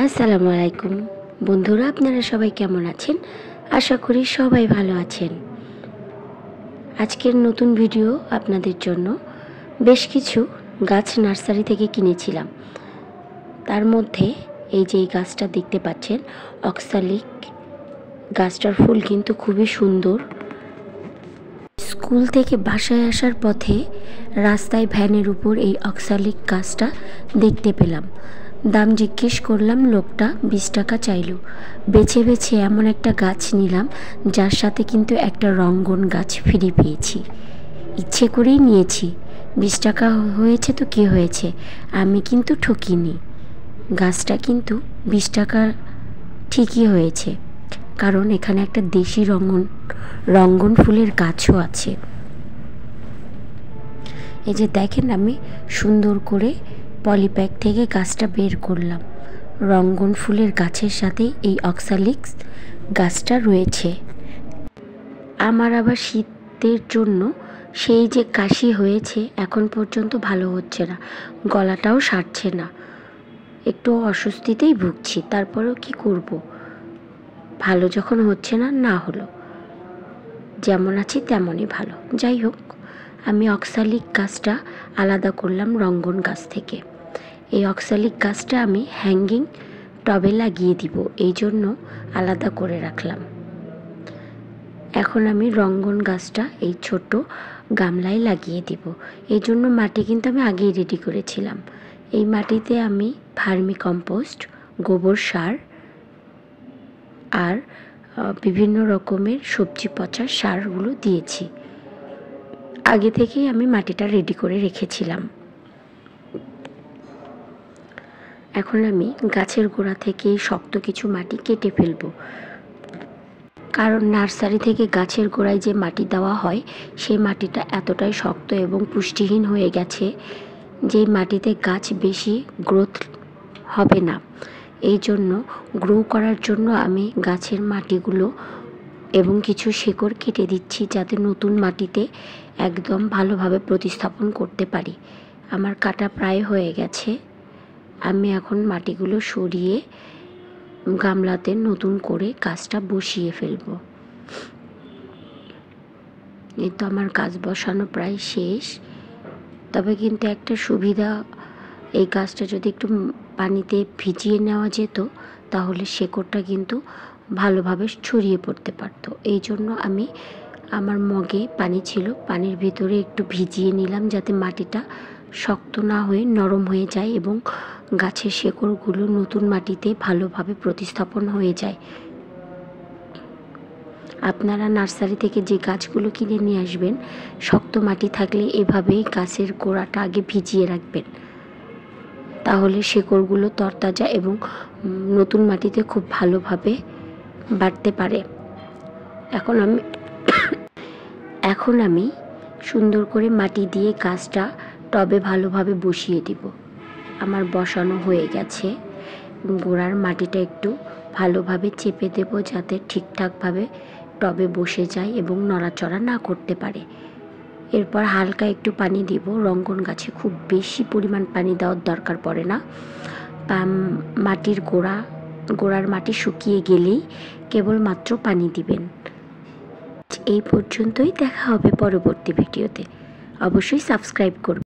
আসসালামু আলাইকুম বন্ধুরা, আপনারা সবাই কেমন আছেন? আশা করি সবাই ভালো আছেন। আজকের নতুন ভিডিও আপনাদের জন্য। বেশ কিছু গাছ নার্সারি থেকে কিনেছিলাম। তার মধ্যে এই যে এই গাছটা দেখতে পাচ্ছেন, অক্সালিক গাছটার ফুল কিন্তু খুবই সুন্দর। স্কুল থেকে বাসায় আসার পথে রাস্তায় ভ্যানের উপর এই অক্সালিক গাছটা দেখতে পেলাম। দাম জিজ্ঞেস করলাম, লোকটা 20 টাকা চাইল। বেছে বেছে এমন একটা গাছ নিলাম যার সাথে কিন্তু একটা রঙ্গন গাছ ফ্রি পেয়েছি। ইচ্ছে করেই নিয়েছি। 20 টাকা হয়েছে তো কী হয়েছে, আমি কিন্তু ঠকিনি। গাছটা কিন্তু 20 টাকা ঠিকই হয়েছে, কারণ এখানে একটা দেশি রঙ্গন ফুলের গাছও আছে। এই যে দেখেন, আমি সুন্দর করে পলিপ্যাক থেকে গাছটা বের করলাম। রঙ্গন ফুলের গাছের সাথে এই অক্সালিক্স গাছটা রয়েছে। আমার আবার শীতের জন্য সেই যে কাশি হয়েছে এখন পর্যন্ত ভালো হচ্ছে না, গলাটাও সারছে না, একটু অস্বস্তিতেই ভুগছি। তারপরেও কি করব, ভালো যখন হচ্ছে না, না হলো যেমন আছি তেমনই ভালো। যাই হোক, আমি অক্সালিক গাছটা আলাদা করলাম রঙ্গন গাছ থেকে। এই অক্সালিক গাছটা আমি হ্যাঙ্গিং টবে লাগিয়ে দিব, এই জন্য আলাদা করে রাখলাম। এখন আমি রঙ্গন গাছটা এই ছোট গামলায় লাগিয়ে দিব। এই জন্য মাটি কিন্তু আমি আগেই রেডি করেছিলাম। এই মাটিতে আমি ভার্মি কম্পোস্ট, গোবর সার আর বিভিন্ন রকমের সবজি পচার সারগুলো দিয়েছি। আগে থেকেই আমি মাটিটা রেডি করে রেখেছিলাম। এখন আমি গাছের গোড়া থেকে শক্ত কিছু মাটি কেটে ফেলব, কারণ নার্সারি থেকে গাছের গোড়ায় যে মাটি দেওয়া হয় সেই মাটিটা এতটাই শক্ত এবং পুষ্টিহীন হয়ে গেছে যে মাটিতে গাছ বেশি গ্রোথ হবে না। এই জন্য গ্রো করার জন্য আমি গাছের মাটিগুলো এবং কিছু শেকড় কেটে দিচ্ছি, যাতে নতুন মাটিতে একদম ভালোভাবে প্রতিস্থাপন করতে পারি। আমার কাটা প্রায় হয়ে গেছে। আমি এখন মাটিগুলো সরিয়ে গামলাতে নতুন করে গাছটা বসিয়ে ফেলব। এই তো আমার গাছ বসানো প্রায় শেষ। তবে কিন্তু একটা সুবিধা, এই গাছটা যদি একটু পানিতে ভিজিয়ে নেওয়া যেত তাহলে শেকড়টা কিন্তু ভালোভাবে ছড়িয়ে পড়তে পারত। এই জন্য আমি আমার মগে পানি ছিল, পানির ভিতরে একটু ভিজিয়ে নিলাম, যাতে মাটিটা শক্ত না হয়ে নরম হয়ে যায় এবং গাছের শেকড়গুলো নতুন মাটিতে ভালোভাবে প্রতিস্থাপন হয়ে যায়। আপনারা নার্সারি থেকে যে গাছগুলো কিনে নিয়ে আসবেন, শক্ত মাটি থাকলে এভাবেই গাছের গোড়াটা আগে ভিজিয়ে রাখবেন, তাহলে শেকড়গুলো তরতাজা এবং নতুন মাটিতে খুব ভালোভাবে বাড়তে পারে। এখন আমি সুন্দর করে মাটি দিয়ে গাছটা টবে ভালোভাবে বসিয়ে দিব। আমার বসানো হয়ে গেছে। গোড়ার মাটিটা একটু ভালোভাবে চেপে দেব, যাতে ঠিকঠাকভাবে টবে বসে যায় এবং নড়াচড়া না করতে পারে। এরপর হালকা একটু পানি দিব। রঙ্গন গাছে খুব বেশি পরিমাণ পানি দেওয়ার দরকার পড়ে না। গোড়ার মাটি শুকিয়ে গেলেই কেবলমাত্র পানি দিবেন। এই পর্যন্তই, দেখা হবে পরবর্তী ভিডিওতে। অবশ্যই সাবস্ক্রাইব করবেন।